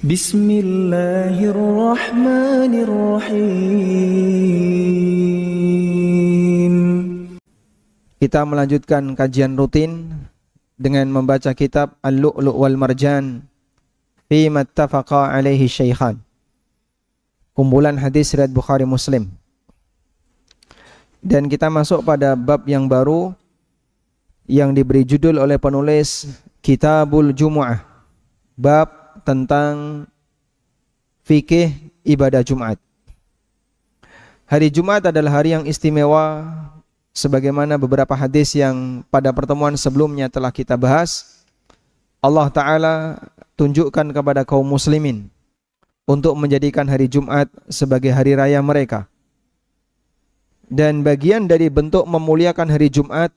Bismillahirrahmanirrahim. Kita melanjutkan kajian rutin dengan membaca kitab Al-Lu'lu' wal Marjan fi mattafaqa alaihi syaikhan. Kumpulan hadis riwayat Bukhari Muslim. Dan kita masuk pada bab yang baru yang diberi judul oleh penulis Kitabul Jumu'ah. Bab tentang fikih ibadah Jumat. Hari Jumat adalah hari yang istimewa, sebagaimana beberapa hadis yang pada pertemuan sebelumnya telah kita bahas. Allah Ta'ala tunjukkan kepada kaum muslimin untuk menjadikan hari Jumat sebagai hari raya mereka. Dan bagian dari bentuk memuliakan hari Jumat,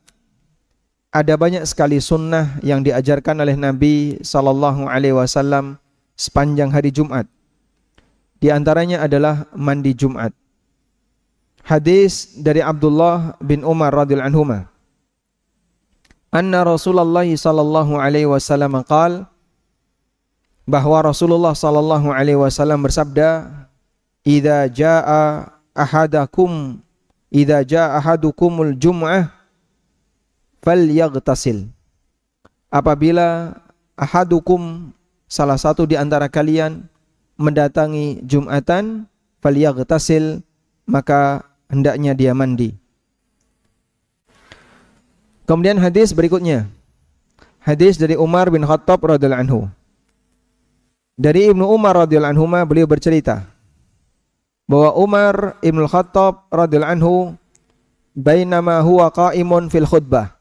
ada banyak sekali sunnah yang diajarkan oleh Nabi SAW sepanjang hari Jumat. Di antaranya adalah mandi Jumat. Hadis dari Abdullah bin Umar radhiyallahu anhuma, anna Rasulullah sallallahu alaihi wasallam qaal, bahwa Rasulullah sallallahu alaihi wasallam bersabda, idza jaa ahadukumul jum'ah falyaghtasil. Apabila ahadukum, salah satu di antara kalian, mendatangi Jumatan, falyaghtasil, maka hendaknya dia mandi. Kemudian hadis berikutnya, hadis dari Umar bin Khattab radhiyallahu anhu. Dari Ibnu Umar radhiyallahu anhu, beliau bercerita bahwa Umar Ibnu Khattab radhiyallahu anhu, bainama huwa qa'imun fil khutbah,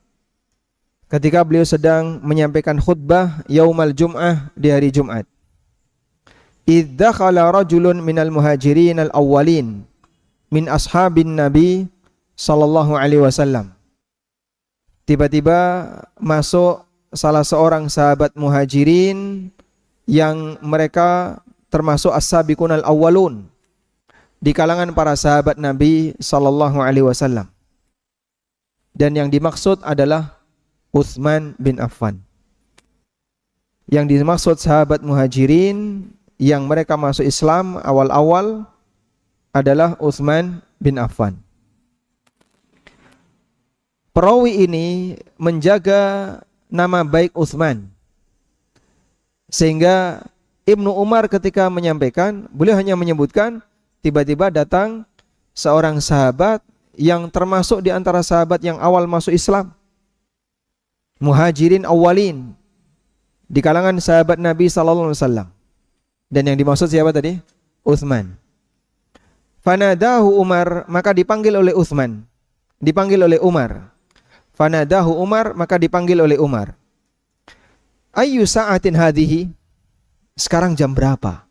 ketika beliau sedang menyampaikan khutbah yaumal jum'ah, di hari Jumat, idz dakhala rajulun minal muhajirin al-awwalin min ashabin Nabi sallallahu alaihi wasallam. Tiba-tiba masuk salah seorang sahabat muhajirin yang mereka termasuk as-sabiqun al-awwalun, di kalangan para sahabat Nabi sallallahu alaihi wasallam. Dan yang dimaksud adalah Utsman bin Affan. Yang dimaksud sahabat muhajirin yang mereka masuk Islam awal-awal adalah Utsman bin Affan. Perawi ini menjaga nama baik Utsman, sehingga Ibnu Umar ketika menyampaikan, beliau hanya menyebutkan tiba-tiba datang seorang sahabat yang termasuk di antara sahabat yang awal masuk Islam, muhajirin awalin, di kalangan sahabat Nabi sallallahu alaihi wasallam. Dan yang dimaksud siapa tadi? Utsman. Fanadahu Umar, maka dipanggil oleh Utsman, dipanggil oleh Umar. Fanadahu Umar, maka dipanggil oleh Umar. Ayyu sa'atin hadhihi? Sekarang jam berapa?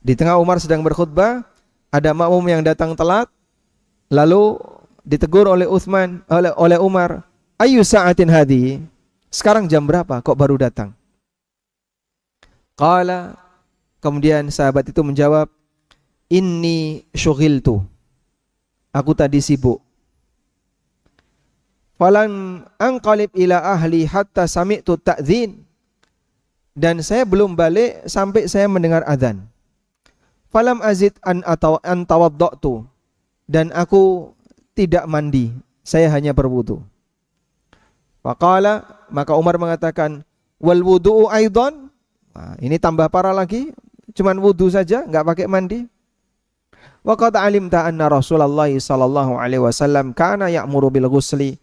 Di tengah Umar sedang berkhutbah, ada makmum yang datang telat, lalu ditegur oleh Utsman, oleh Umar, ayyu sa'atin hadhihi? Sekarang jam berapa kok baru datang? Qala, kemudian sahabat itu menjawab, inni syughiltu, aku tadi sibuk. Falan anqalib ila ahli hatta sami'tu ta'dzin, dan saya belum balik sampai saya mendengar azan. Falam azid an tawaddatu, dan aku tidak mandi, saya hanya berwudu. Faqala, maka Umar mengatakan, wal wudu'u aidan, nah, ini tambah parah lagi, cuman wudu saja, enggak pakai mandi. Wa qad alimta anna Rasulullah sallallahu alaihi wasallam kana ya'muru bil ghusli.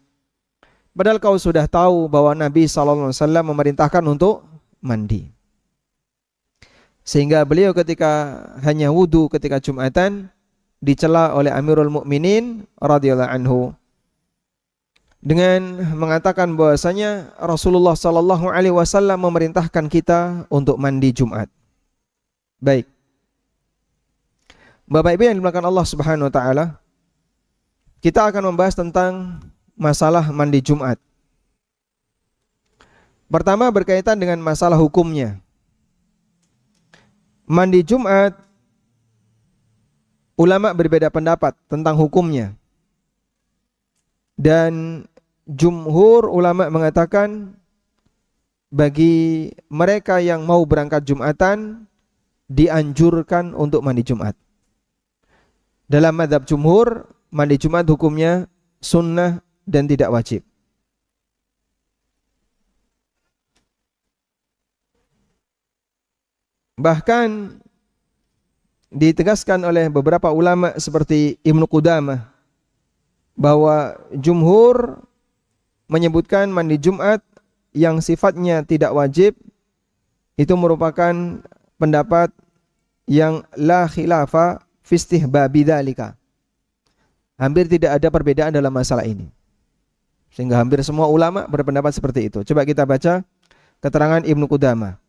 Padahal kau sudah tahu bahwa Nabi sallallahu alaihi wasallam memerintahkan untuk mandi. Sehingga beliau ketika hanya wudu ketika Jumatan dicela oleh Amirul Mukminin radhiyallahu anhu dengan mengatakan bahwasanya Rasulullah sallallahu alaihi wasallam memerintahkan kita untuk mandi Jumat. Baik. Bapak Ibu yang dimuliakan Allah Subhanahu wa taala, kita akan membahas tentang masalah mandi Jumat. Pertama berkaitan dengan masalah hukumnya. Mandi Jumat, ulama berbeda pendapat tentang hukumnya. Dan jumhur ulama mengatakan bagi mereka yang mau berangkat Jumatan dianjurkan untuk mandi Jumat. Dalam mazhab jumhur, mandi Jumat hukumnya sunnah dan tidak wajib. Bahkan ditegaskan oleh beberapa ulama seperti Ibnu Qudamah bahwa jumhur menyebutkan mandi Jumat yang sifatnya tidak wajib itu merupakan pendapat yang la khilafa fi istihbabi dzalika. Hampir tidak ada perbedaan dalam masalah ini. Sehingga hampir semua ulama berpendapat seperti itu. Coba kita baca keterangan Ibnu Qudamah.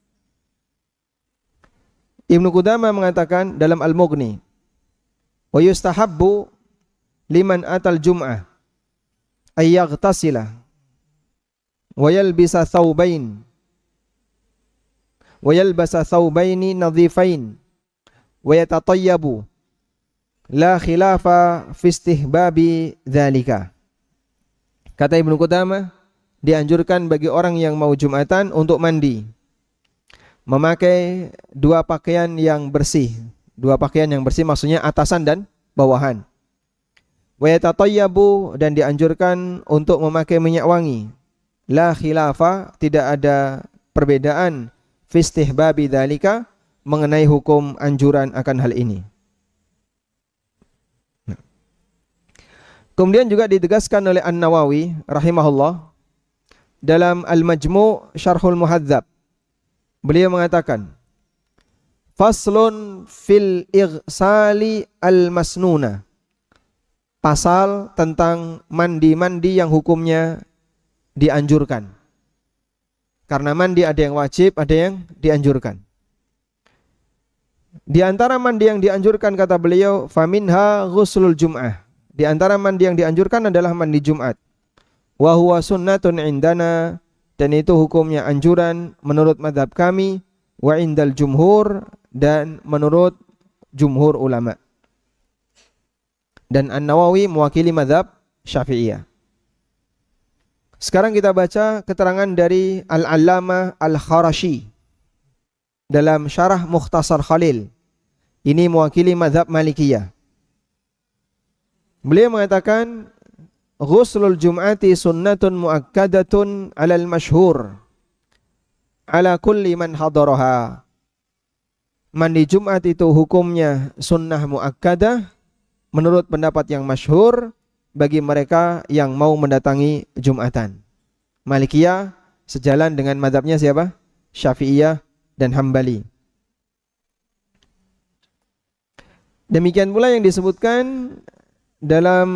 Ibnu Qudamah mengatakan dalam Al-Mughni, wa yustahabbu liman atal jum'ah ay yaghtasila wa yalbasa thawbaini nadhifain wa yatatayyabu la khilafa fi istihbabi dzalika. Kata Ibnu Qudamah, dianjurkan bagi orang yang mau Jumatan untuk mandi, memakai dua pakaian yang bersih. Dua pakaian yang bersih maksudnya atasan dan bawahan. Wa yatatayyabu, dan dianjurkan untuk memakai minyak wangi. La khilafa, tidak ada perbedaan fi istihbabi dzalika, mengenai hukum anjuran akan hal ini. Kemudian juga ditegaskan oleh An-Nawawi rahimahullah dalam Al-Majmu' Syarhul Muhadzab. Beliau mengatakan, faslun fil ighsali al-masnuna. Pasal tentang mandi-mandi yang hukumnya dianjurkan. Karena mandi ada yang wajib, ada yang dianjurkan. Di antara mandi yang dianjurkan, kata beliau, faminha ghuslul jum'ah. Di antara mandi yang dianjurkan adalah mandi Jumat. Wa huwa sunnatun indana, dan itu hukumnya anjuran menurut mazhab kami, wa indal jumhur, dan menurut jumhur ulama. Dan An-Nawawi mewakili mazhab Syafi'iyah. Sekarang kita baca keterangan dari Al-Allamah Al-Kharashi dalam Syarah Mukhtasar Khalil. Ini mewakili mazhab Malikiyah. Beliau mengatakan, ghuslul jum'ati sunnatun muakkadatun alal masyhur ala kulli man hadaraha. Mandi Jumat itu hukumnya sunnah muakkadah menurut pendapat yang masyhur bagi mereka yang mau mendatangi Jumatan. Malikiyah sejalan dengan mazhabnya siapa? Syafi'iyah dan Hambali. Demikian pula yang disebutkan dalam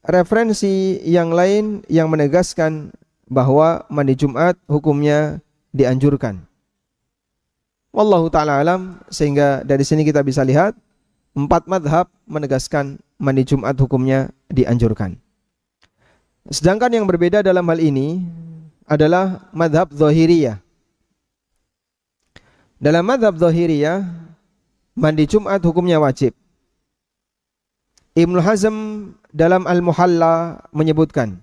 referensi yang lain yang menegaskan bahwa mandi Jumat hukumnya dianjurkan. Wallahu ta'ala alam, sehingga dari sini kita bisa lihat 4 madhab menegaskan mandi Jumat hukumnya dianjurkan. Sedangkan yang berbeda dalam hal ini adalah madhab Zahiriyah. Dalam madhab Zahiriyah, mandi Jumat hukumnya wajib. Ibnu Hazm dalam Al-Muhalla menyebutkan,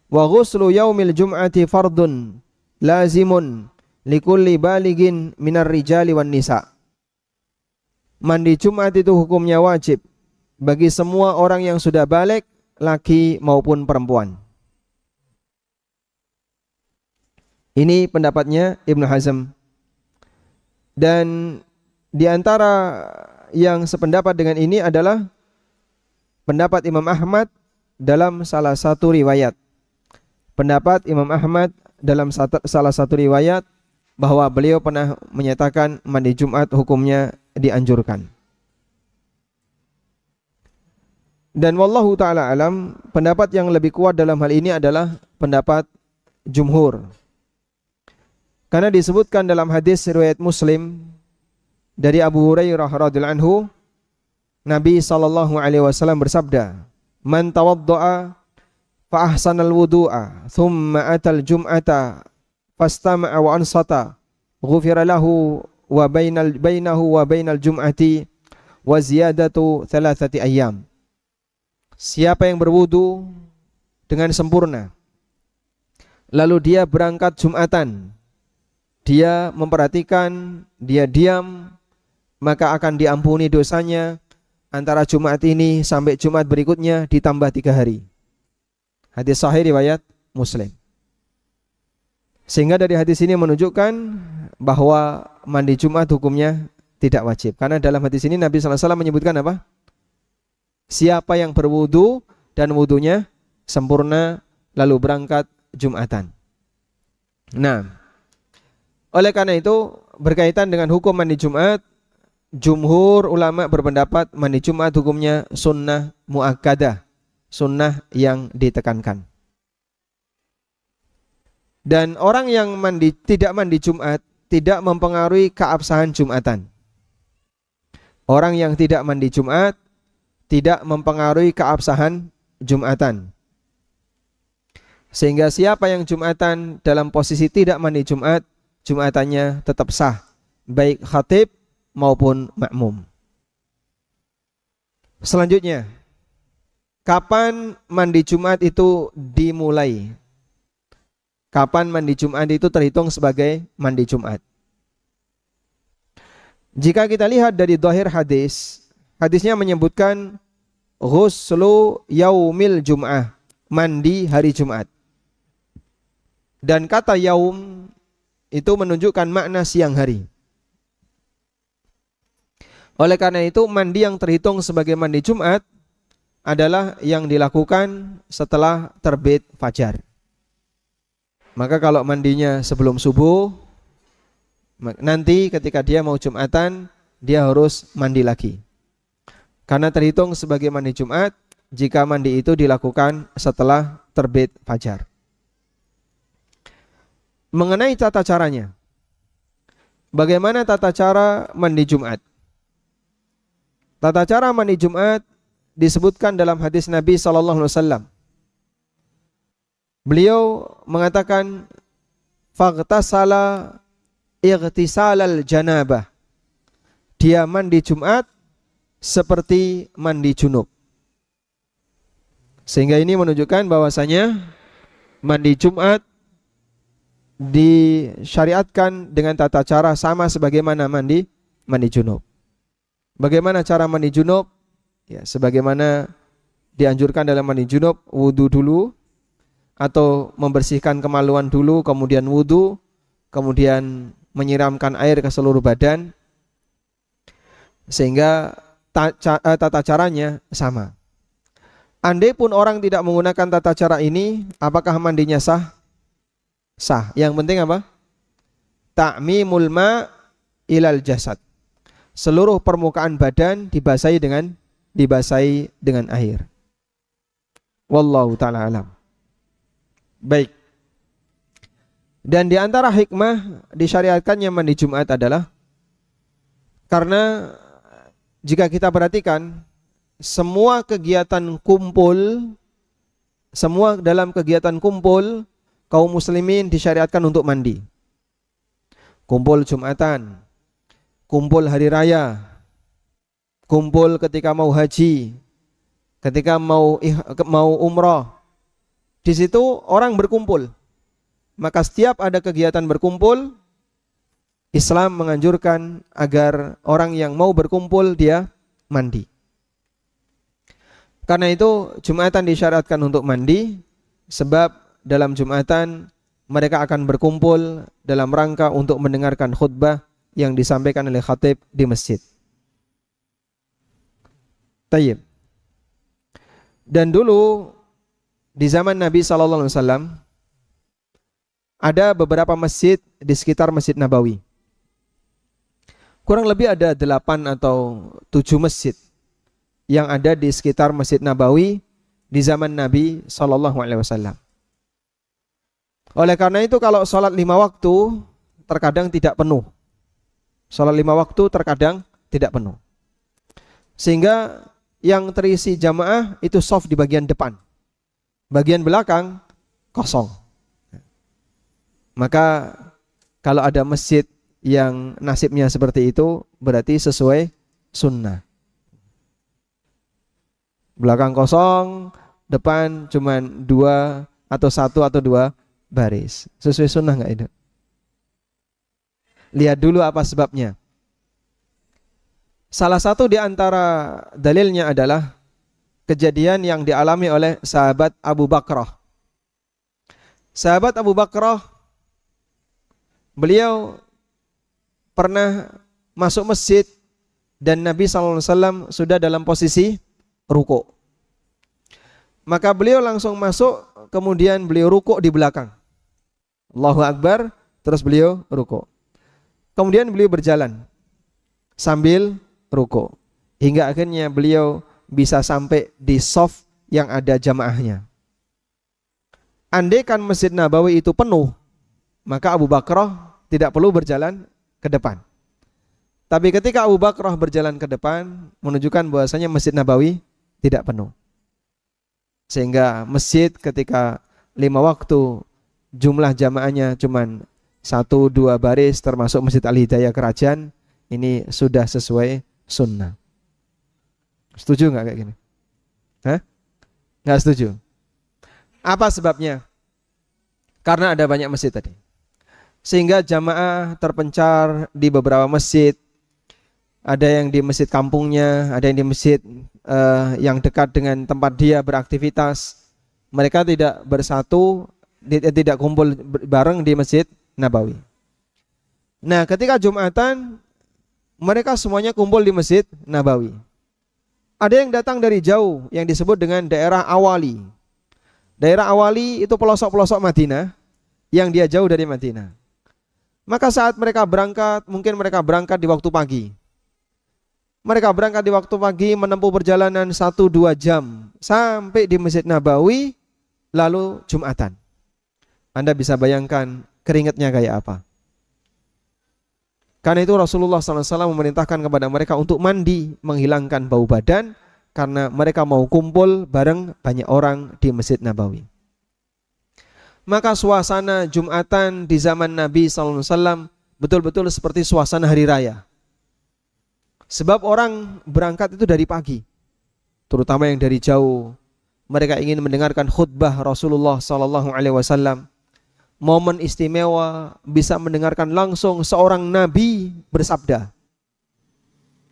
wa ghuslu yaumil jum'ati fardun lazimun likulli baligin minar rijali wan nisa. Mandi Jumat itu hukumnya wajib bagi semua orang yang sudah balik, laki maupun perempuan. Ini pendapatnya Ibnu Hazm. Dan di antara yang sependapat dengan ini adalah pendapat Imam Ahmad dalam salah satu riwayat. Pendapat Imam Ahmad dalam salah satu riwayat bahwa beliau pernah menyatakan mandi Jumat hukumnya dianjurkan. Dan wallahu ta'ala alam, pendapat yang lebih kuat dalam hal ini adalah pendapat jumhur. Karena disebutkan dalam hadis riwayat Muslim dari Abu Hurairah radhiyallahu anhu, Nabi SAW bersabda, man tawadda'a fa ahsanal wudu'a thumma atal jum'ata fastama'a wa ansata ghufira lahu wa bainahu wa bainal jum'ati wa ziyadatu 3 ayyam. Siapa yang berwudu dengan sempurna, lalu dia berangkat Jumatan, dia memperhatikan, dia diam, maka akan diampuni dosanya antara Jumat ini sampai Jumat berikutnya ditambah 3 hari. Hadis sahih riwayat Muslim. Sehingga dari hadis ini menunjukkan bahwa mandi Jumat hukumnya tidak wajib. Karena dalam hadis ini Nabi SAW menyebutkan apa? Siapa yang berwudu dan wudunya sempurna lalu berangkat Jumatan. Nah, oleh karena itu berkaitan dengan hukum mandi Jumat, jumhur ulama berpendapat mandi Jumat hukumnya sunnah muakkadah, sunnah yang ditekankan. Dan orang yang tidak mandi Jumat tidak mempengaruhi keabsahan Jumatan. Orang yang tidak mandi Jumat tidak mempengaruhi keabsahan Jumatan. Sehingga siapa yang Jumatan dalam posisi tidak mandi Jumat, Jumatannya tetap sah, baik khatib maupun makmum. Selanjutnya, kapan mandi Jumat itu dimulai? Kapan mandi Jumat itu terhitung sebagai mandi Jumat? Jika kita lihat dari dhahir hadis, hadisnya menyebutkan ghuslu yaumil Jum'ah, mandi hari Jumat. Dan kata yaum itu menunjukkan makna siang hari. Oleh karena itu mandi yang terhitung sebagai mandi Jumat adalah yang dilakukan setelah terbit fajar. Maka kalau mandinya sebelum subuh, nanti ketika dia mau Jumatan, dia harus mandi lagi. Karena terhitung sebagai mandi Jumat jika mandi itu dilakukan setelah terbit fajar. Mengenai tata caranya, bagaimana tata cara mandi Jumat? Tata cara mandi Jumat disebutkan dalam hadis Nabi SAW. Beliau mengatakan faghtasala ightisalal janabah. Dia mandi Jumat seperti mandi junub. Sehingga ini menunjukkan bahwasanya mandi Jumat disyariatkan dengan tata cara sama sebagaimana mandi junub. Bagaimana cara mandi junub? Ya, sebagaimana dianjurkan dalam mandi junub, wudu dulu atau membersihkan kemaluan dulu, kemudian wudu, kemudian menyiramkan air ke seluruh badan, sehingga tata caranya sama. Andai pun orang tidak menggunakan tata cara ini, apakah mandinya sah? Sah. Yang penting apa? Ta'mimul ma ilal jasad. Seluruh permukaan badan dibasahi dengan air. Wallahu ta'ala alam. Baik. Dan di antara hikmah disyariatkannya mandi Jumat adalah karena jika kita perhatikan semua dalam kegiatan kumpul kaum muslimin disyariatkan untuk mandi. Kumpul Jumatan, kumpul hari raya, kumpul ketika mau haji, ketika mau umrah. Di situ orang berkumpul. Maka setiap ada kegiatan berkumpul, Islam menganjurkan agar orang yang mau berkumpul dia mandi. Karena itu Jumatan disyaratkan untuk mandi, sebab dalam Jumatan mereka akan berkumpul dalam rangka untuk mendengarkan khutbah yang disampaikan oleh khatib di masjid. Tayyib. Dan dulu di zaman Nabi SAW ada beberapa masjid di sekitar Masjid Nabawi. Kurang lebih ada 8 atau 7 masjid yang ada di sekitar Masjid Nabawi di zaman Nabi SAW. Oleh karena itu kalau sholat 5 waktu terkadang tidak penuh. Sholat 5 waktu terkadang tidak penuh. Sehingga yang terisi jamaah itu shaf di bagian depan. Bagian belakang kosong. Maka kalau ada masjid yang nasibnya seperti itu berarti sesuai sunnah. Belakang kosong, depan cuma 2 atau 1 atau 2 baris. Sesuai sunnah nggak itu? Lihat dulu apa sebabnya. Salah satu di antara dalilnya adalah kejadian yang dialami oleh sahabat Abu Bakrah. Sahabat Abu Bakrah, beliau pernah masuk masjid dan Nabi SAW sudah dalam posisi ruku'. Maka beliau langsung masuk, kemudian beliau ruku' di belakang. Allahu Akbar, terus beliau ruku'. Kemudian beliau berjalan sambil ruku'. Hingga akhirnya beliau bisa sampai di shaf yang ada jamaahnya. Andaikan Masjid Nabawi itu penuh, maka Abu Bakrah tidak perlu berjalan ke depan. Tapi ketika Abu Bakrah berjalan ke depan, menunjukkan bahwasanya Masjid Nabawi tidak penuh. Sehingga masjid ketika 5 waktu jumlah jamaahnya cuma 1-2 baris, termasuk Masjid Al-Hidayah Kerajaan, ini sudah sesuai sunnah. Setuju nggak kayak gini? Hah? Nggak setuju? Apa sebabnya? Karena ada banyak masjid tadi. Sehingga jamaah terpencar di beberapa masjid. Ada yang di masjid kampungnya, ada yang di masjid yang dekat dengan tempat dia beraktivitas. Mereka tidak bersatu, tidak kumpul bareng di Masjid Nabawi. Nah, ketika Jumatan, mereka semuanya kumpul di Masjid Nabawi. Ada yang datang dari jauh, yang disebut dengan daerah Awali. Daerah Awali itu pelosok-pelosok Madinah, yang dia jauh dari Madinah. Maka saat mereka berangkat, mungkin mereka berangkat di waktu pagi. Mereka berangkat di waktu pagi, menempuh perjalanan 1-2 jam sampai di Masjid Nabawi, lalu Jumatan. Anda bisa bayangkan keringatnya kayak apa. Karena itu Rasulullah SAW memerintahkan kepada mereka untuk mandi, menghilangkan bau badan, karena mereka mau kumpul bareng banyak orang di Masjid Nabawi. Maka suasana Jumatan di zaman Nabi SAW betul-betul seperti suasana hari raya. Sebab orang berangkat itu dari pagi, terutama yang dari jauh. Mereka ingin mendengarkan khutbah Rasulullah SAW. Momen istimewa, bisa mendengarkan langsung seorang Nabi bersabda.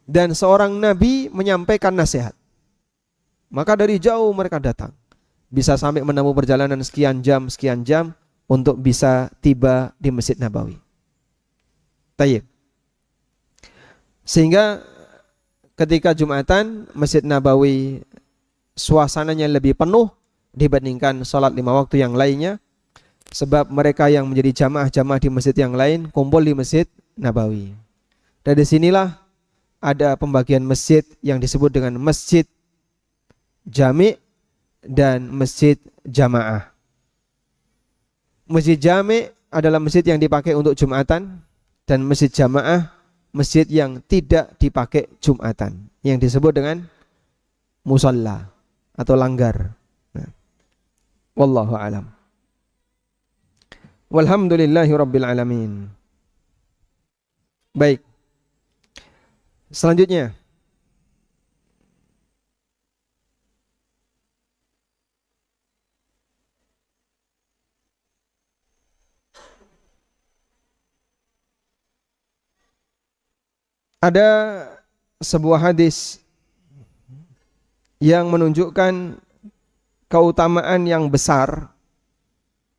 Dan seorang Nabi menyampaikan nasihat. Maka dari jauh mereka datang. Bisa sampai menempuh perjalanan sekian jam untuk bisa tiba di Masjid Nabawi. Tayyib. Sehingga ketika Jumatan, Masjid Nabawi suasananya lebih penuh dibandingkan sholat 5 waktu yang lainnya. Sebab mereka yang menjadi jamaah-jamaah di masjid yang lain kumpul di Masjid Nabawi. Dari sinilah ada pembagian masjid yang disebut dengan Masjid Jami' dan Masjid Jamaah. Masjid Jami' adalah masjid yang dipakai untuk Jumatan, dan Masjid Jamaah masjid yang tidak dipakai Jumatan, yang disebut dengan musalla atau langgar. Nah, wallahu alam. Walhamdulillahi rabbil alamin. Baik. Selanjutnya, ada sebuah hadis yang menunjukkan keutamaan yang besar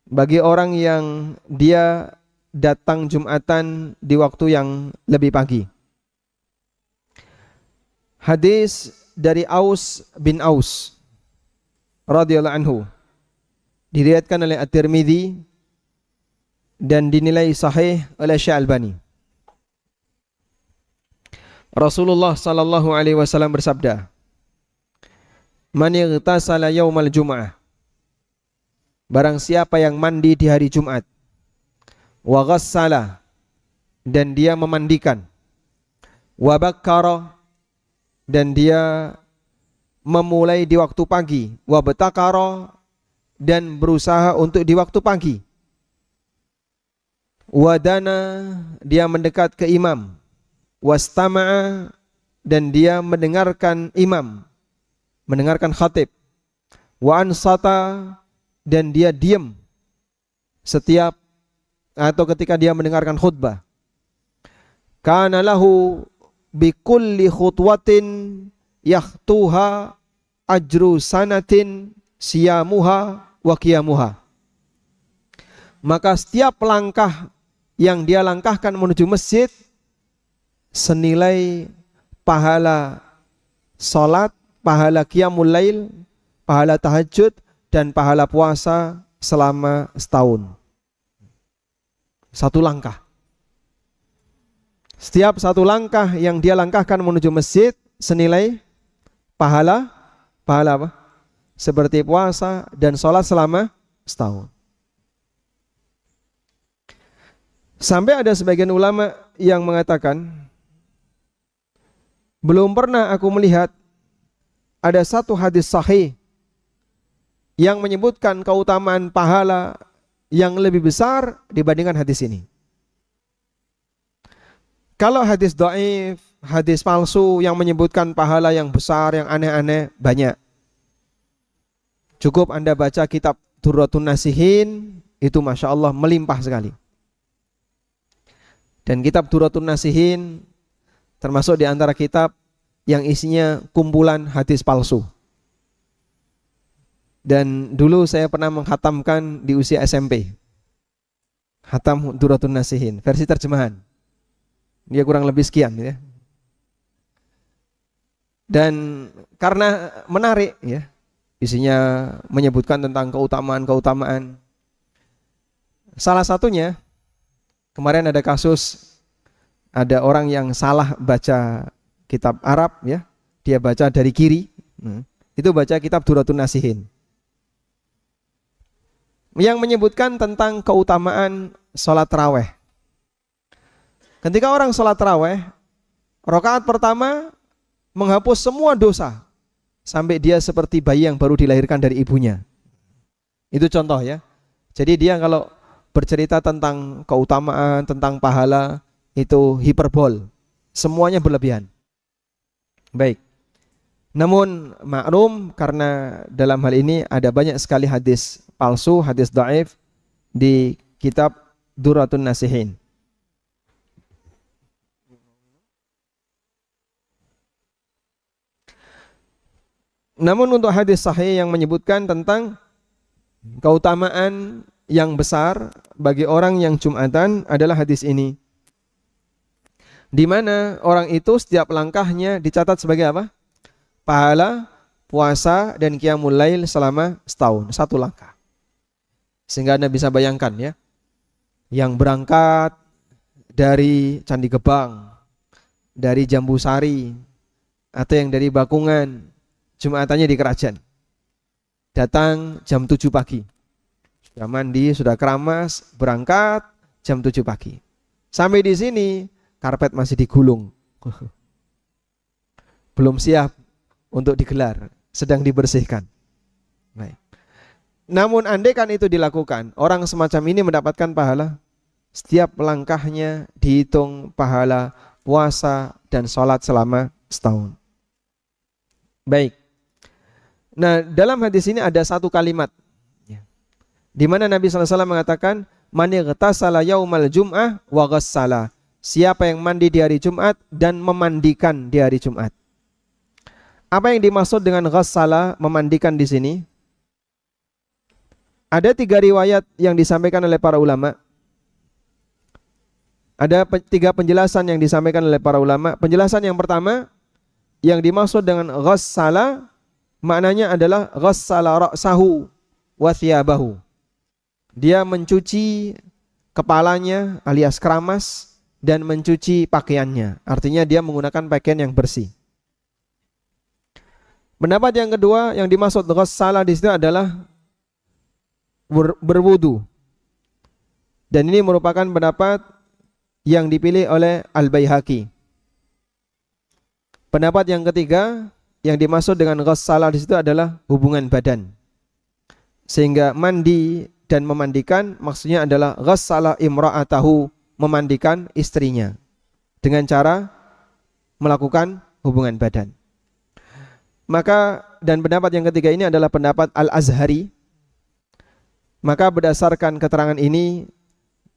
bagi orang yang dia datang Jumatan di waktu yang lebih pagi. Hadis dari Aus bin Aus radhiyallahu anhu, diriwayatkan oleh At-Tirmidzi dan dinilai sahih oleh Syalbani. Rasulullah sallallahu alaihi wasallam bersabda, "Man ightasala yaumal jum'ah," barang siapa yang mandi di hari Jumat, wa ghassala, dan dia memandikan, wa bakkara, dan dia memulai di waktu pagi, wa batakara, dan berusaha untuk di waktu pagi, wa dana, dia mendekat ke imam, wastama'a, dan dia mendengarkan imam, mendengarkan khatib, wa ansata, dan dia diam, setiap atau ketika dia mendengarkan khutbah. Kana lahu bikulli khutwatin yahtuha ajru sanatin siyamuha wa qiyamuha. Maka setiap langkah yang dia langkahkan menuju masjid senilai pahala salat, pahala qiyamul lail, pahala tahajud, dan pahala puasa selama setahun. Satu langkah. Setiap satu langkah yang dia langkahkan menuju masjid senilai pahala apa? Seperti puasa dan sholat selama setahun. Sampai ada sebagian ulama yang mengatakan, belum pernah aku melihat ada satu hadis sahih yang menyebutkan keutamaan pahala yang lebih besar dibandingkan hadis ini. Kalau hadis dhaif, hadis palsu yang menyebutkan pahala yang besar, yang aneh-aneh, banyak. Cukup Anda baca kitab Durratun Nasihin, itu Masya Allah melimpah sekali. Dan kitab Durratun Nasihin termasuk di antara kitab yang isinya kumpulan hadis palsu. Dan dulu saya pernah menghatamkan di usia SMP. Hatam Durratun Nasihin, versi terjemahan. Dia kurang lebih sekian ya. Dan karena menarik ya, isinya menyebutkan tentang keutamaan-keutamaan. Salah satunya kemarin ada kasus, ada orang yang salah baca kitab Arab ya, dia baca dari kiri, itu baca kitab Durratun Nasihin, yang menyebutkan tentang keutamaan sholat taraweh. Ketika orang sholat taraweh, rakaat pertama menghapus semua dosa, sampai dia seperti bayi yang baru dilahirkan dari ibunya. Itu contoh ya. Jadi dia kalau bercerita tentang keutamaan, tentang pahala, itu hiperbol, semuanya berlebihan. Baik. Namun maklum karena dalam hal ini ada banyak sekali hadis palsu, hadis dhaif di kitab Durratun Nasihin. Namun untuk hadis sahih yang menyebutkan tentang keutamaan yang besar bagi orang yang Jumatan adalah hadis ini, di mana orang itu setiap langkahnya dicatat sebagai apa? Pahala puasa dan qiyamul lail selama setahun, satu langkah. Sehingga Anda bisa bayangkan ya, yang berangkat dari Candi Gebang, dari Jambu Sari, atau yang dari Bakungan, Jumatannya di Kerajaan, datang jam 7 pagi, sudah mandi, sudah keramas, berangkat jam 7 pagi. Sampai di sini karpet masih digulung, belum siap untuk digelar, sedang dibersihkan. Baik. Namun andaikan itu dilakukan, orang semacam ini mendapatkan pahala, setiap langkahnya dihitung pahala puasa dan sholat selama setahun. Baik. Nah, dalam hadis ini ada satu kalimat di mana Nabi SAW mengatakan, man ightasala yaumal jum'ah wa ghassala. Siapa yang mandi di hari Jumat dan memandikan di hari Jumat. Apa yang dimaksud dengan ghassala, memandikan di sini? Ada 3 riwayat yang disampaikan oleh para ulama. Ada 3 penjelasan yang disampaikan oleh para ulama. Penjelasan yang pertama, yang dimaksud dengan ghassala maknanya adalah ghassala ra'sahu wa thiyabahu. Dia mencuci kepalanya alias keramas dan mencuci pakaiannya. Artinya dia menggunakan pakaian yang bersih. Pendapat yang kedua yang dimaksud ghassala di situ adalah berwudu. Dan ini merupakan pendapat yang dipilih oleh Al-Baihaqi. Pendapat yang ketiga yang dimaksud dengan ghassala di situ adalah hubungan badan. Sehingga mandi dan memandikan maksudnya adalah ghassala imra'atahu, memandikan istrinya dengan cara melakukan hubungan badan. Maka dan pendapat yang ketiga ini adalah pendapat Al-Azhari. Maka berdasarkan keterangan ini,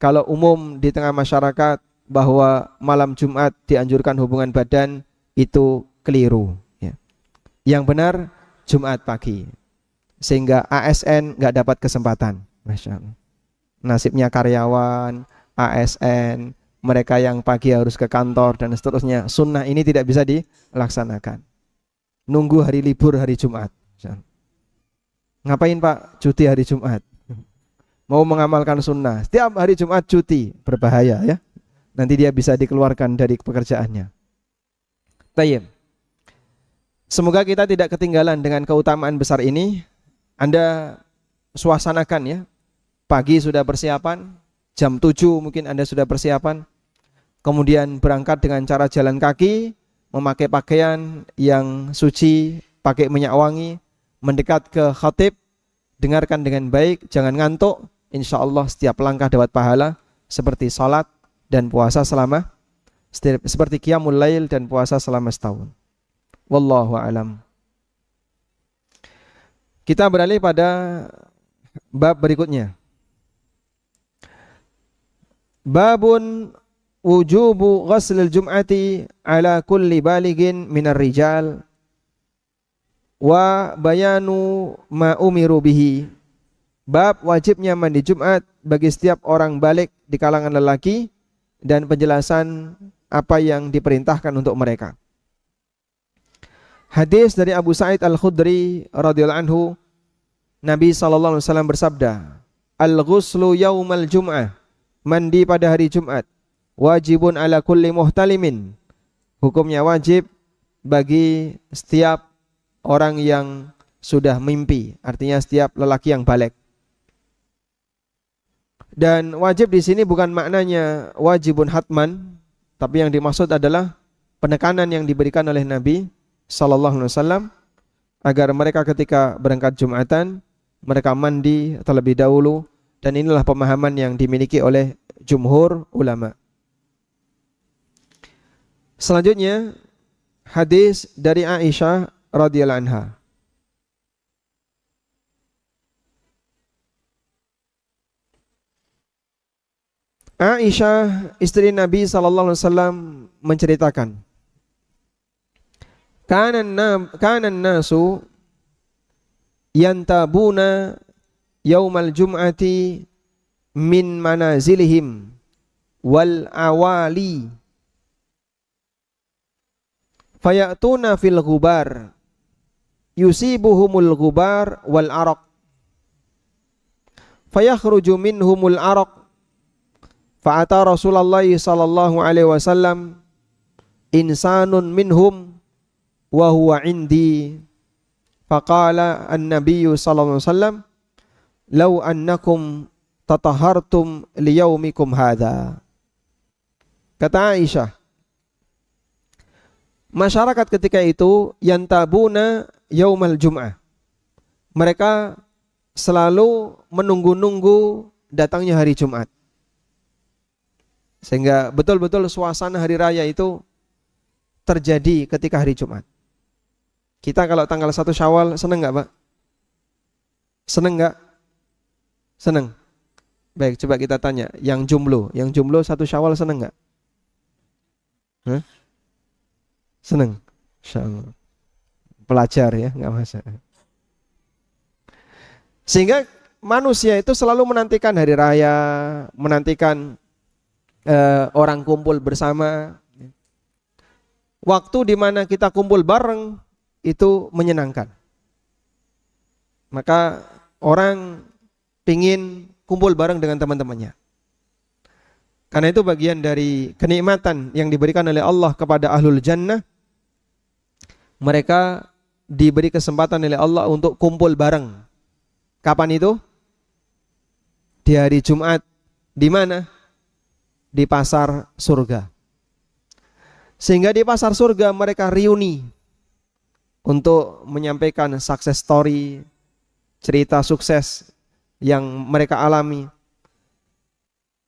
kalau umum di tengah masyarakat bahwa malam Jumat dianjurkan hubungan badan, itu keliru ya. Yang benar Jumat pagi, sehingga ASN nggak dapat kesempatan. Masya Allah. Nasibnya karyawan, ASN, mereka yang pagi harus ke kantor dan seterusnya. Sunnah ini tidak bisa dilaksanakan. Nunggu hari libur hari Jumat. Ngapain Pak? Cuti hari Jumat. Mau mengamalkan sunnah. Setiap hari Jumat cuti, berbahaya ya. Nanti dia bisa dikeluarkan dari pekerjaannya. Tayyib. Semoga kita tidak ketinggalan dengan keutamaan besar ini. Anda suasanakan ya. Pagi sudah persiapan, jam 7 mungkin Anda sudah persiapan. Kemudian berangkat dengan cara jalan kaki, memakai pakaian yang suci, pakai minyak wangi, mendekat ke khatib, dengarkan dengan baik, jangan ngantuk. Insya Allah setiap langkah dapat pahala, seperti salat dan puasa selama, seperti qiyamul lail dan puasa selama setahun. Wallahu a'lam. Kita beralih pada bab berikutnya. Babun wujubu ghuslil jum'ati ala kulli baligin minar rijal wa bayanu ma umiru bihi. Bab wajibnya mandi Jumat bagi setiap orang balik di kalangan lelaki dan penjelasan apa yang diperintahkan untuk mereka. Hadis dari Abu Sa'id Al-Khudri radhiyallahu anhu, Nabi sallallahu alaihi wasallam bersabda, "Al-ghuslu yaumal jum'ah." Mandi pada hari Jumat wajibun ala kulli muhtalimin. Hukumnya wajib bagi setiap orang yang sudah mimpi, artinya setiap lelaki yang balik. Dan wajib di sini bukan maknanya wajibun hatman, tapi yang dimaksud adalah penekanan yang diberikan oleh Nabi sallallahu alaihi wasallam agar mereka ketika berangkat Jumatan mereka mandi terlebih dahulu, dan inilah pemahaman yang dimiliki oleh jumhur ulama. Selanjutnya hadis dari Aisyah radhiyallahu anha. Aisyah istri Nabi sallallahu alaihi wasallam menceritakan, Kana nasu yantabuna yaumal jum'ati min manazilihim wal awali fayatuna fil ghubar yusibuhumul ghubar wal araq fayakhruju minhumul araq fa'ata Rasulullah sallallahu alaihi wasallam insanun minhum wa huwa indi faqala an-nabiyyu sallallahu alaihi wasallam law annakum tatahartum liyaumikum hadha. Kata Aisyah, masyarakat ketika itu yantabuna yaumal jum'ah, mereka selalu menunggu-nunggu datangnya hari Jumat, sehingga betul-betul suasana hari raya itu terjadi ketika hari Jumat. Kita kalau tanggal 1 Syawal seneng gak Pak? Seneng gak? Seneng. Baik, coba kita tanya yang jomblo 1 Syawal seneng gak? Hah? Seneng. Insyaallah. Pelajar ya, gak masalah. Sehingga manusia itu selalu menantikan hari raya, menantikan orang kumpul bersama. Waktu di mana kita kumpul bareng itu menyenangkan. Maka orang pingin kumpul bareng dengan teman-temannya. Karena itu bagian dari kenikmatan yang diberikan oleh Allah kepada ahlul jannah. Mereka diberi kesempatan oleh Allah untuk kumpul bareng. Kapan itu? Di hari Jumat. Di mana? Di pasar surga. Sehingga di pasar surga mereka reuni untuk menyampaikan success story, cerita sukses yang mereka alami.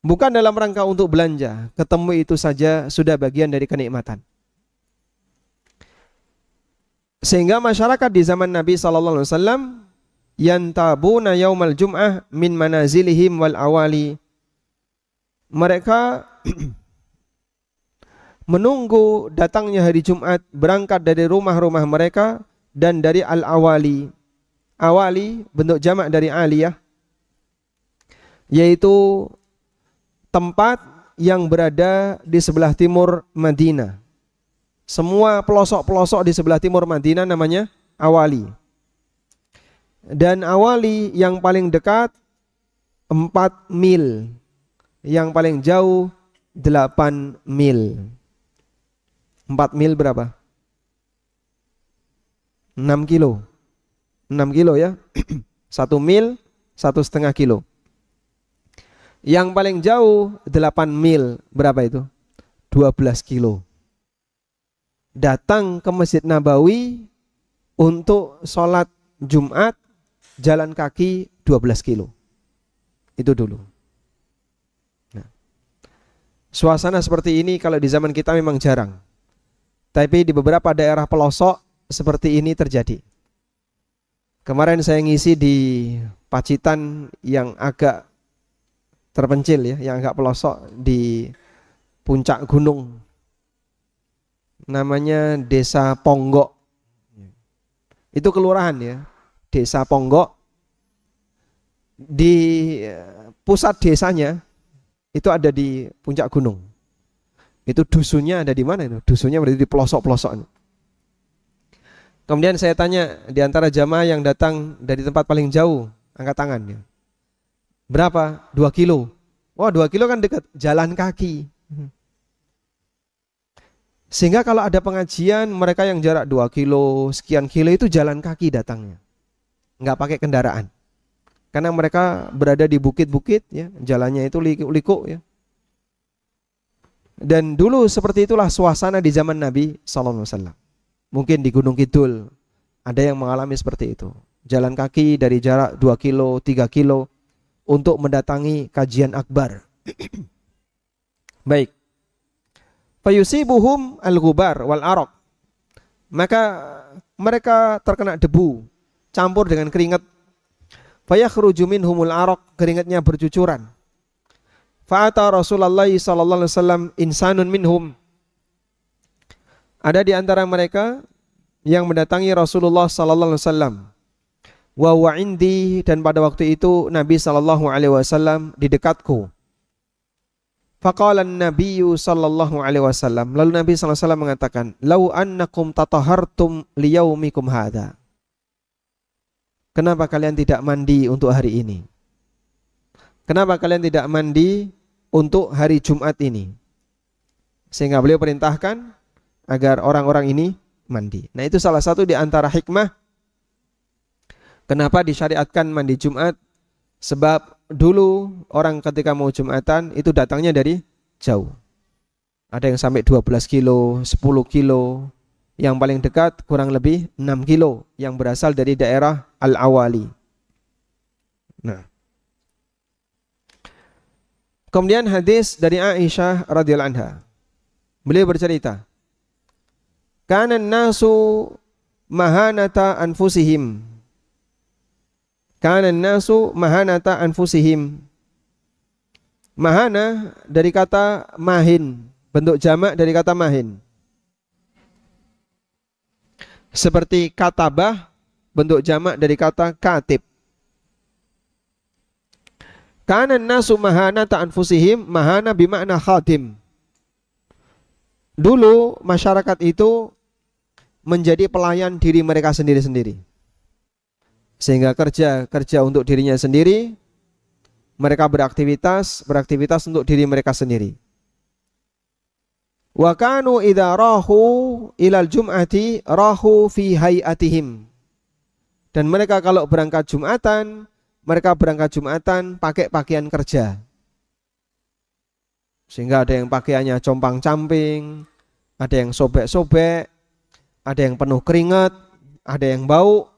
Bukan dalam rangka untuk belanja, ketemu itu saja sudah bagian dari kenikmatan. Sehingga masyarakat di zaman Nabi sallallahu alaihi wasallam yantabuna yaumal jum'ah min manazilihim wal awali. Mereka menunggu datangnya hari Jumat, berangkat dari rumah-rumah mereka dan dari al-awali. Awali bentuk jamak dari aliyah, yaitu tempat yang berada di sebelah timur Madinah. Semua pelosok-pelosok di sebelah timur Madinah namanya awali. Dan awali yang paling dekat 4 mil, yang paling jauh 8 mil. 4 mil berapa? 6 kilo. 6 kilo ya. 1 mil 1,5 kilo. Yang paling jauh 8 mil, berapa itu? 12 kilo. Datang ke Masjid Nabawi untuk sholat Jumat, jalan kaki 12 kilo. Itu dulu. Nah, suasana seperti ini kalau di zaman kita memang jarang. Tapi di beberapa daerah pelosok seperti ini terjadi. Kemarin saya ngisi di Pacitan yang agak terpencil ya, yang agak pelosok di puncak gunung. Namanya Desa Ponggok. Itu kelurahan ya, Desa Ponggok. Di pusat desanya itu ada di puncak gunung. Itu dusunnya ada di mana itu? Dusunnya berada di pelosok-pelosok. Kemudian saya tanya di antara jamaah yang datang dari tempat paling jauh, angkat tangan ya. Berapa? 2 kilo. Wah, 2 kilo kan dekat, jalan kaki. Sehingga kalau ada pengajian, mereka yang jarak 2 kilo, sekian kilo itu jalan kaki datangnya. Enggak pakai kendaraan. Karena mereka berada di bukit-bukit ya, jalannya itu liku-liku ya. Dan dulu seperti itulah suasana di zaman Nabi SAW. Mungkin di Gunung Kidul ada yang mengalami seperti itu. Jalan kaki dari jarak 2 kilo, 3 kilo untuk mendatangi kajian akbar. Baik. Fayusibuhum al-ghubar wal araq. Maka mereka terkena debu campur dengan keringat. Fayakhruju minhumul araq, keringatnya bercucuran. Fa'ata Rasulullah sallallahu alaihi wasallam insanun minhum. Ada di antara mereka yang mendatangi Rasulullah sallallahu alaihi wasallam. Wa huwa indi, dan pada waktu itu Nabi sallallahu alaihi wasallam di dekatku. Faqala an-nabiyyu sallallahu alaihi wasallam, lalu Nabi sallallahu alaihi wasallam mengatakan, "Lau annakum tatahartum liyaumikum hadza." Kenapa kalian tidak mandi untuk hari ini? Kenapa kalian tidak mandi untuk hari Jumat ini? Sehingga beliau perintahkan agar orang-orang ini mandi. Nah, itu salah satu di antara hikmah kenapa disyariatkan mandi Jumat. Sebab dulu orang ketika mau Jumatan itu datangnya dari jauh. Ada yang sampai 12 kilo, 10 kilo. Yang paling dekat kurang lebih 6 kilo yang berasal dari daerah Al-Awali. Nah, kemudian hadis dari Aisyah radhiyallahu anha. Beliau bercerita, "Kana an-nasu mahanata anfusihim." Kana an-nasu mahanata anfusihim. Mahana dari kata mahin, bentuk jamak dari kata mahin. Seperti katabah, bentuk jamak dari kata katib. Kana an-nasu mahanata anfusihim, mahana bimakna khadim. Dulu masyarakat itu menjadi pelayan diri mereka sendiri-sendiri. Sehingga kerja untuk dirinya sendiri, mereka beraktivitas untuk diri mereka sendiri. Wa kanu idza rahu ilal jum'ati rahu fi hayatihim. Dan mereka kalau berangkat Jumatan, mereka berangkat Jumatan pakai pakaian kerja. Sehingga ada yang pakaiannya compang-camping, ada yang sobek-sobek, ada yang penuh keringat, ada yang bau.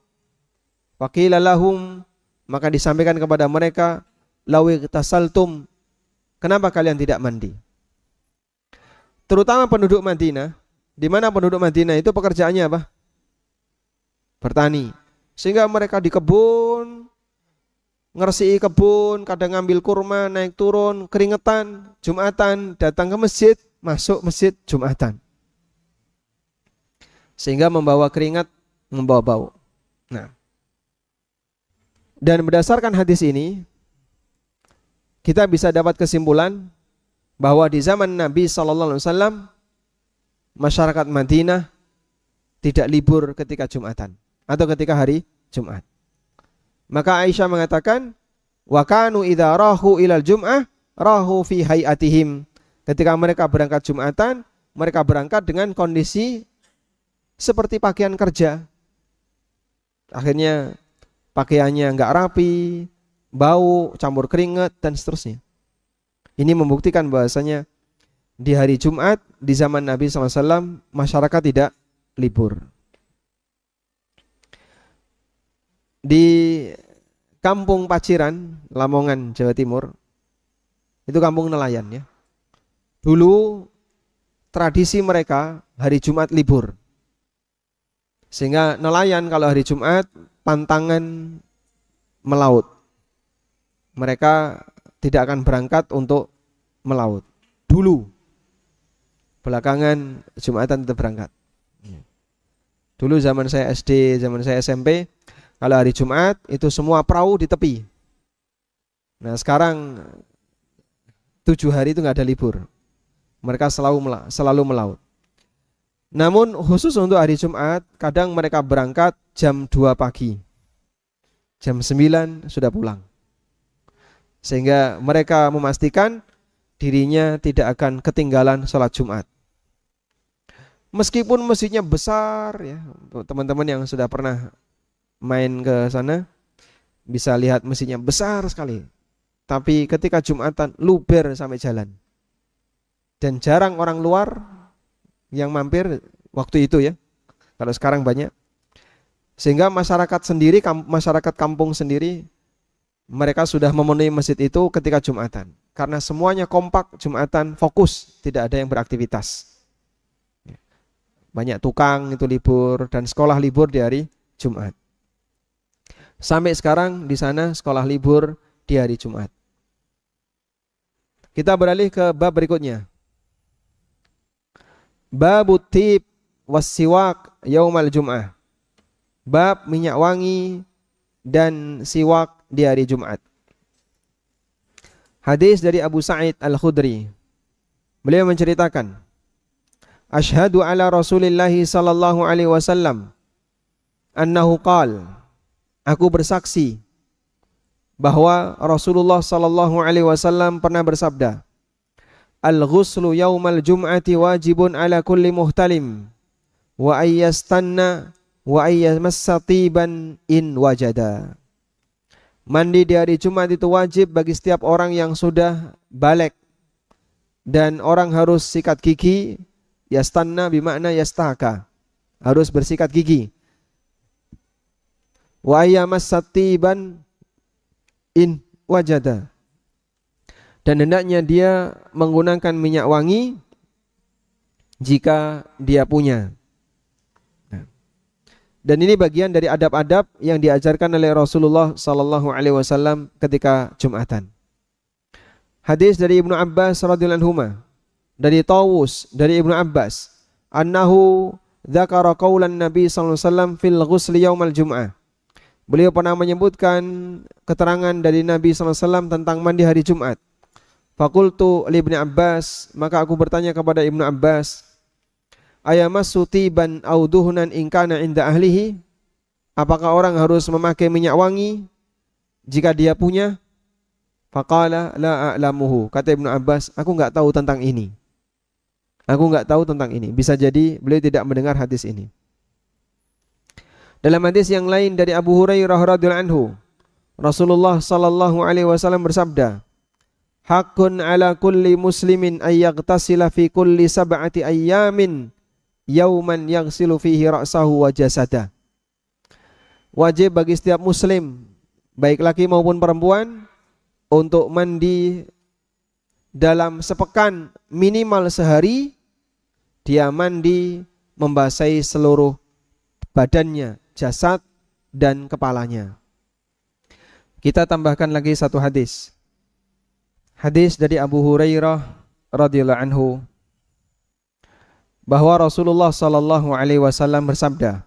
Waqila lahum, maka disampaikan kepada mereka, lawi tasaltum, kenapa kalian tidak mandi? Terutama penduduk Madinah, di mana penduduk Madinah itu pekerjaannya apa? Bertani. Sehingga mereka di kebun, ngersii kebun, kadang ngambil kurma, naik turun, keringetan, Jumatan, datang ke masjid, masuk masjid Jumatan. Sehingga membawa keringat, membawa bau. Nah, dan berdasarkan hadis ini, kita bisa dapat kesimpulan bahwa di zaman Nabi SAW, masyarakat Madinah tidak libur ketika Jumatan atau ketika hari Jumat. Maka Aisyah mengatakan, wa kanu idza rahu ilal jum'ah rahu fi hayatihim. Ketika mereka berangkat Jumatan, mereka berangkat dengan kondisi seperti pakaian kerja. Akhirnya pakaiannya enggak rapi, bau, campur keringat dan seterusnya. Ini membuktikan bahwasanya di hari Jumat di zaman Nabi SAW masyarakat tidak libur. Di Kampung Paciran, Lamongan, Jawa Timur, itu kampung nelayan ya. Dulu tradisi mereka hari Jumat libur. Sehingga nelayan kalau hari Jumat pantangan melaut. Mereka tidak akan berangkat untuk melaut. Dulu. Belakangan Jumatan tetap berangkat. Dulu zaman saya SD, zaman saya SMP, kalau hari Jumat itu semua perahu di tepi. Nah sekarang 7 hari itu nggak ada libur. Mereka selalu melaut. Namun khusus untuk hari Jumat, kadang mereka berangkat jam 2 pagi. Jam 9 sudah pulang. Sehingga mereka memastikan dirinya tidak akan ketinggalan sholat Jumat. Meskipun masjidnya besar ya, teman-teman yang sudah pernah main ke sana bisa lihat masjidnya besar sekali. Tapi ketika Jumatan luber sampai jalan. Dan jarang orang luar yang mampir waktu itu ya. Kalau sekarang banyak. Sehingga masyarakat sendiri, masyarakat kampung sendiri, mereka sudah memenuhi masjid itu ketika Jumatan. Karena semuanya kompak Jumatan, fokus, tidak ada yang beraktivitas. Banyak tukang itu libur dan sekolah libur di hari Jumat. Sampai sekarang di sana sekolah libur di hari Jumat. Kita beralih ke bab berikutnya. Babut tib wassiwak yaumal jum'ah. Bab minyak wangi dan siwak di hari Jumat. Hadis dari Abu Sa'id Al-Khudri. Beliau menceritakan, Asyhadu ala Rasulillahi sallallahu alaihi wasallam annahu qala, aku bersaksi bahwa Rasulullah sallallahu alaihi wasallam pernah bersabda, Al-ghuslu yaumal jum'ati wajibun ala kulli muhtalim wa ayyastanna wa ayyamassa tiban in wajada. Mandi di hari Jumat itu wajib bagi setiap orang yang sudah balik, dan orang harus sikat gigi. Yastanna bimakna yastaka, harus bersikat gigi. Wa ayyamassa tiban in wajada, dan hendaknya dia menggunakan minyak wangi jika dia punya. Dan ini bagian dari adab-adab yang diajarkan oleh Rasulullah sallallahu alaihi wasallam ketika Jumatan. Hadis dari Ibnu Abbas radhiyallahu anhu, dari Tawus dari Ibnu Abbas, annahu dzakara qaulan Nabi sallallahu alaihi wasallam fil ghusli yaumal jum'ah. Beliau pernah menyebutkan keterangan dari Nabi sallallahu alaihi wasallam tentang mandi hari Jumat. Faqultu li Ibnu Abbas, maka aku bertanya kepada Ibnu Abbas, ayamassu tiban aw duhnan in kana inda ahlihi? Apakah orang harus memakai minyak wangi jika dia punya? Faqala la a'lamuhu. Kata Ibnu Abbas, aku enggak tahu tentang ini. Aku enggak tahu tentang ini. Bisa jadi beliau tidak mendengar hadis ini. Dalam hadis yang lain dari Abu Hurairah radhiyallahu anhu, Rasulullah sallallahu alaihi wasallam bersabda, Haqqun ala kulli muslimin ayyaghtasila fi kulli sab'ati ayyamin yauman yaghsilu fihi ra'sahu wa jasadah. Wajib bagi setiap muslim, baik laki maupun perempuan, untuk mandi dalam sepekan, minimal sehari. Dia mandi membasahi seluruh badannya, jasad dan kepalanya. Kita tambahkan lagi satu hadis. Hadis dari Abu Hurairah radhiyallahu anhu bahwa Rasulullah sallallahu alaihi wasallam bersabda,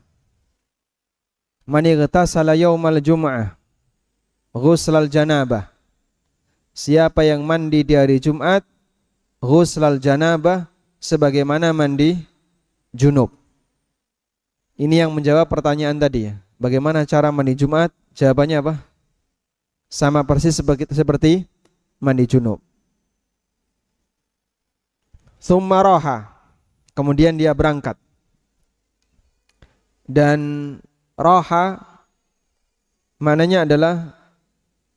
"Man ightasala yaumal jum'ah ghuslal janabah." Siapa yang mandi di hari Jumat ghuslal janabah sebagaimana mandi junub. Ini yang menjawab pertanyaan tadi ya. Bagaimana cara mandi Jumat? Jawabannya apa? Sama persis seperti mandi junub. Tsumma raha. Kemudian dia berangkat. Dan raha maknanya adalah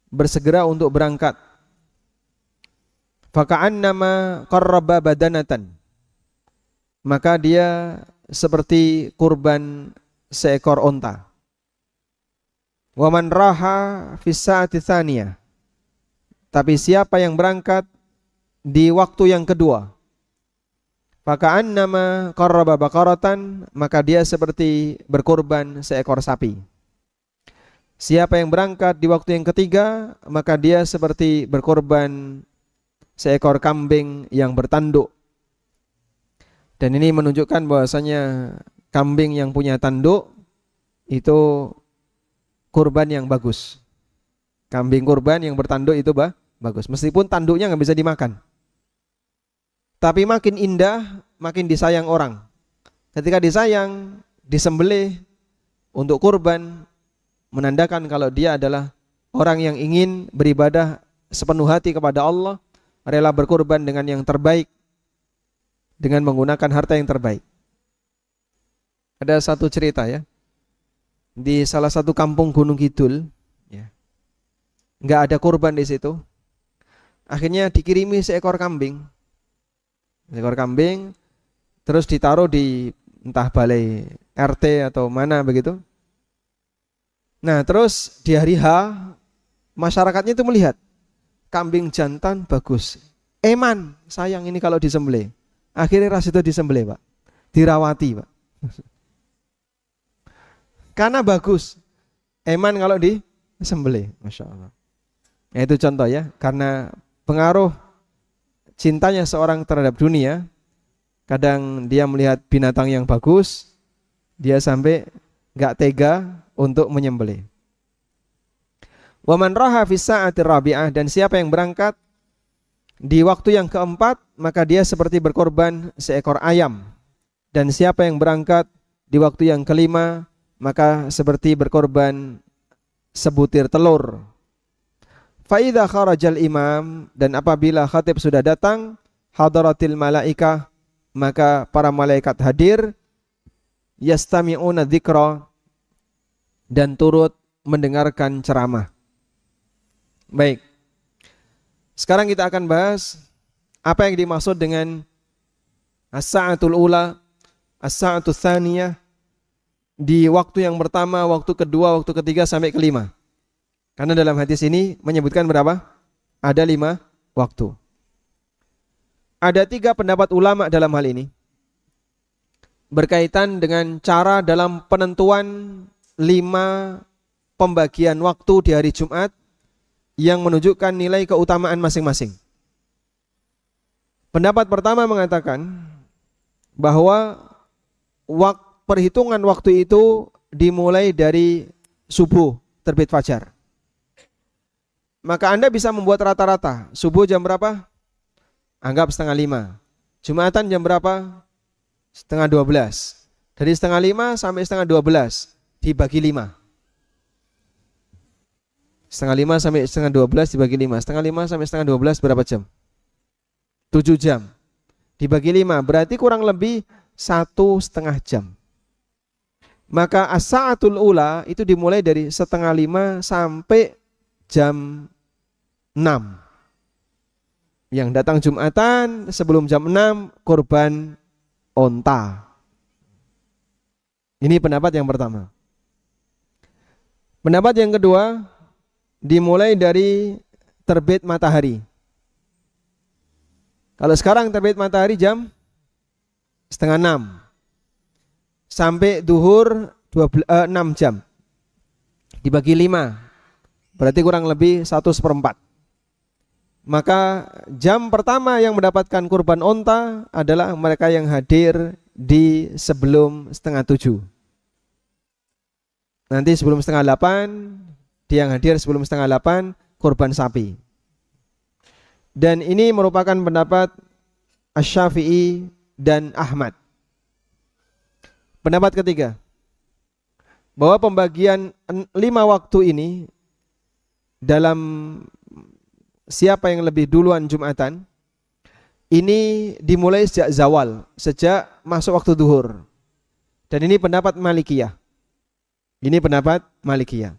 bersegera untuk berangkat. Faka'annama qarraba badanatan. Maka dia seperti kurban seekor onta. Wa man raha fi sa'ati tsaniyah. Tapi siapa yang berangkat di waktu yang kedua, faka'annama qarraba baqaratan, maka dia seperti berkurban seekor sapi. Siapa yang berangkat di waktu yang ketiga, maka dia seperti berkorban seekor kambing yang bertanduk. Dan ini menunjukkan bahwasanya kambing yang punya tanduk itu kurban yang bagus. Kambing kurban yang bertanduk itu bagus. Meskipun tanduknya nggak bisa dimakan. Tapi makin indah, makin disayang orang. Ketika disayang, disembelih untuk kurban, menandakan kalau dia adalah orang yang ingin beribadah sepenuh hati kepada Allah, rela berkurban dengan yang terbaik, dengan menggunakan harta yang terbaik. Ada satu cerita ya, di salah satu kampung Gunung Kidul, ya, nggak ada kurban di situ. Akhirnya dikirimi seekor kambing, terus ditaruh di entah balai RT atau mana begitu. Nah terus di hari H masyarakatnya itu melihat kambing jantan bagus, eman, sayang ini kalau disembelih. Akhirnya ras itu disembelih Pak, dirawati Pak. Karena bagus, eman kalau disembelih, Masya Allah. Ya, itu contoh ya, karena pengaruh cintanya seorang terhadap dunia, kadang dia melihat binatang yang bagus, dia sampai gak tega untuk menyembelih. Wa man raha fi sa'ati rabi'ah, dan siapa yang berangkat di waktu yang keempat, maka dia seperti berkorban seekor ayam. Dan siapa yang berangkat di waktu yang kelima, maka seperti berkorban sebutir telur. Fa idza kharajal imam, dan apabila khatib sudah datang, hadaratil malaikah, maka para malaikat hadir, yastami'una dzikra, dan turut mendengarkan ceramah. Baik. Sekarang kita akan bahas apa yang dimaksud dengan as-sa'atul ula, as-sa'atul tsaniyah, di waktu yang pertama, waktu kedua, waktu ketiga sampai kelima. Karena dalam hadis ini menyebutkan berapa? Ada 5 waktu. Ada 3 pendapat ulama dalam hal ini, berkaitan dengan cara dalam penentuan 5 pembagian waktu di hari Jumat yang menunjukkan nilai keutamaan masing-masing. Pendapat pertama mengatakan bahwa perhitungan waktu itu dimulai dari subuh terbit fajar. Maka Anda bisa membuat rata-rata. Subuh jam berapa? Anggap 4:30. Jumatan jam berapa? 11:30. Dari 11:30 sampai 11:30 dibagi 5. 11:30 sampai 11:30 dibagi 5. 11:30 sampai 11:30 berapa jam? 7 jam. Dibagi 5 berarti kurang lebih 1,5 jam. Maka as-sa'atul ula itu dimulai dari 4:30 sampai jam 6. Yang datang Jumatan sebelum jam 6 kurban onta. Ini pendapat yang pertama. Pendapat yang kedua dimulai dari terbit matahari. Kalau sekarang terbit matahari jam 5:30 sampai duhur 6 jam. dibagi 5, berarti kurang lebih 1/4. Maka jam pertama yang mendapatkan kurban onta adalah mereka yang hadir di sebelum 6:30. Nanti sebelum 7:30, dia yang hadir sebelum 7:30 kurban sapi. Dan ini merupakan pendapat Asy-Syafi'i dan Ahmad. Pendapat ketiga, bahwa pembagian 5 waktu ini dalam siapa yang lebih duluan Jumatan, ini dimulai sejak zawal, sejak masuk waktu duhur. Dan ini pendapat Malikiyah. Ini pendapat Malikiyah.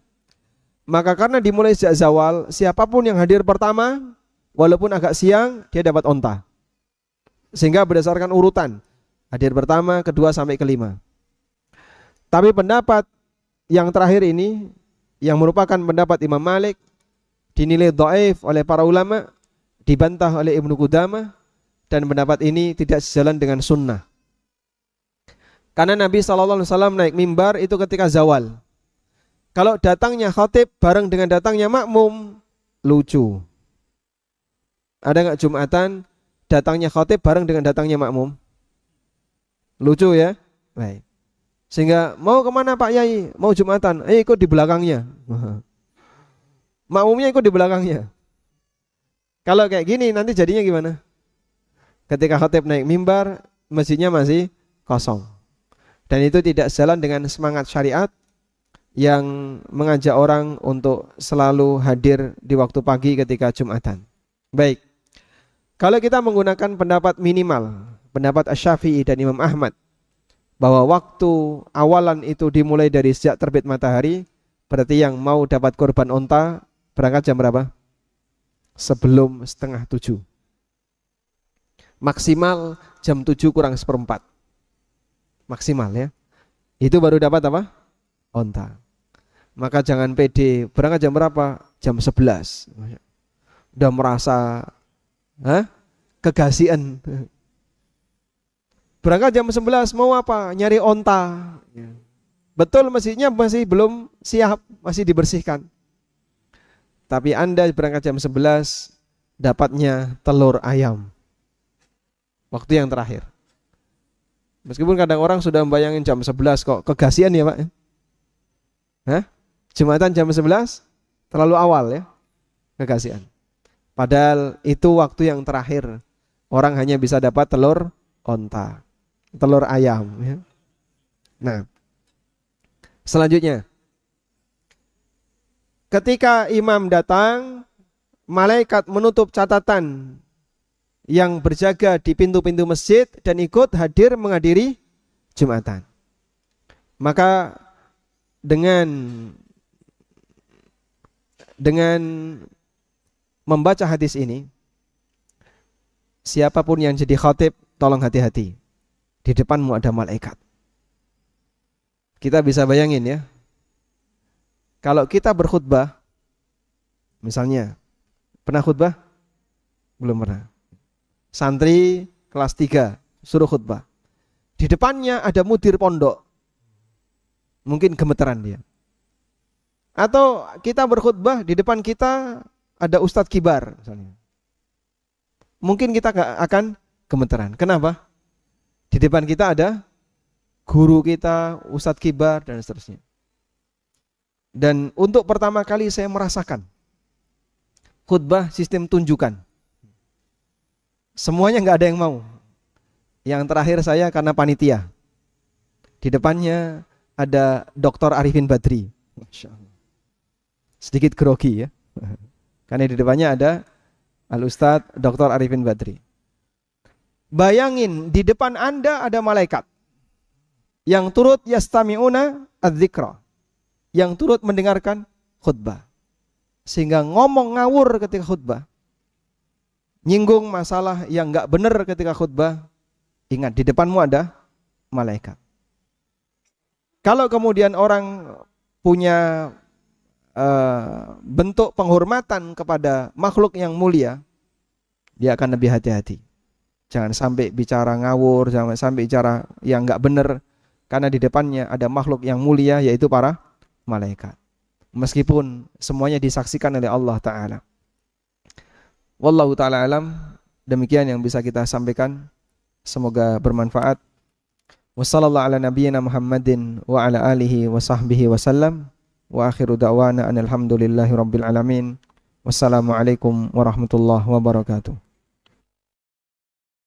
Maka karena dimulai sejak zawal, siapapun yang hadir pertama, walaupun agak siang, dia dapat onta. Sehingga berdasarkan urutan, hadir pertama, kedua sampai kelima. Tapi pendapat yang terakhir ini, yang merupakan pendapat Imam Malik, dinilai dhaif oleh para ulama, dibantah oleh Ibnu Qudamah, dan pendapat ini tidak sejalan dengan sunnah. Karena Nabi SAW naik mimbar itu ketika zawal. Kalau datangnya khatib bareng dengan datangnya makmum, lucu. Ada nggak Jumatan datangnya khatib bareng dengan datangnya makmum? Lucu ya? Baik. Sehingga mau kemana Pak Yai? Mau Jumatan? Ikut di belakangnya. Makmumnya ikut di belakangnya. Kalau kayak gini nanti jadinya gimana? Ketika khatib naik mimbar, masjidnya masih kosong. Dan itu tidak sejalan dengan semangat syariat yang mengajak orang untuk selalu hadir di waktu pagi ketika Jumatan. Baik. Kalau kita menggunakan pendapat minimal, pendapat Asy-Syafi'i dan Imam Ahmad, bahwa waktu awalan itu dimulai dari sejak terbit matahari, berarti yang mau dapat korban onta berangkat jam berapa? Sebelum 6:30. Maksimal jam 7 kurang 1/4. Maksimal ya. Itu baru dapat apa? Onta. Maka jangan pede, berangkat jam berapa? Jam 11. Udah merasa kegasian. Berangkat jam 11 mau apa? Nyari onta. Betul masjidnya masih belum siap, masih dibersihkan. Tapi Anda berangkat jam 11 dapatnya telur ayam. Waktu yang terakhir. Meskipun kadang orang sudah membayangin jam 11 kok kegasian ya Pak. Jumatan jam 11 terlalu awal ya. Kegasian. Padahal itu waktu yang terakhir. Orang hanya bisa dapat telur onta. Telur ayam ya. Nah, selanjutnya, ketika imam datang, malaikat menutup catatan yang berjaga di pintu-pintu masjid dan ikut hadir menghadiri Jumatan. Maka dengan membaca hadis ini, siapapun yang jadi khatib, tolong hati-hati. Di depanmu ada malaikat. Kita bisa bayangin ya. Kalau kita berkhutbah, misalnya, pernah khutbah? Belum pernah. Santri kelas 3 suruh khutbah. Di depannya ada mudir pondok. Mungkin gemeteran dia. Atau kita berkhutbah, di depan kita ada ustadz kibar misalnya. Mungkin kita gak akan gemeteran. Kenapa? Di depan kita ada guru kita, ustadz kibar dan seterusnya. Dan untuk pertama kali saya merasakan khutbah sistem tunjukan. Semuanya nggak ada yang mau. Yang terakhir saya karena panitia. Di depannya ada Dr. Arifin Badri. Masya Allah. Sedikit grogi ya. Karena di depannya ada Al-Ustadz Dr. Arifin Badri. Bayangin di depan Anda ada malaikat yang turut yastami'una adz-dzikra, yang turut mendengarkan khutbah. Sehingga ngomong ngawur ketika khutbah, nyinggung masalah yang enggak benar ketika khutbah, ingat di depanmu ada malaikat. Kalau kemudian orang punya bentuk penghormatan kepada makhluk yang mulia, dia akan lebih hati-hati. Jangan sampai bicara ngawur, jangan sampai bicara yang enggak benar, karena di depannya ada makhluk yang mulia, yaitu para malaikat. meskipun semuanya disaksikan oleh Allah Ta'ala. Wallahu ta'ala alam, demikian yang bisa kita sampaikan, semoga bermanfaat. Wassallallahu ala nabiyyina Muhammadin wa ala alihi wa sahbihi wasallam, wa akhiru da'wana anil hamdulillahi rabbil alamin. Wassalamualaikum warahmatullahi wabarakatuh.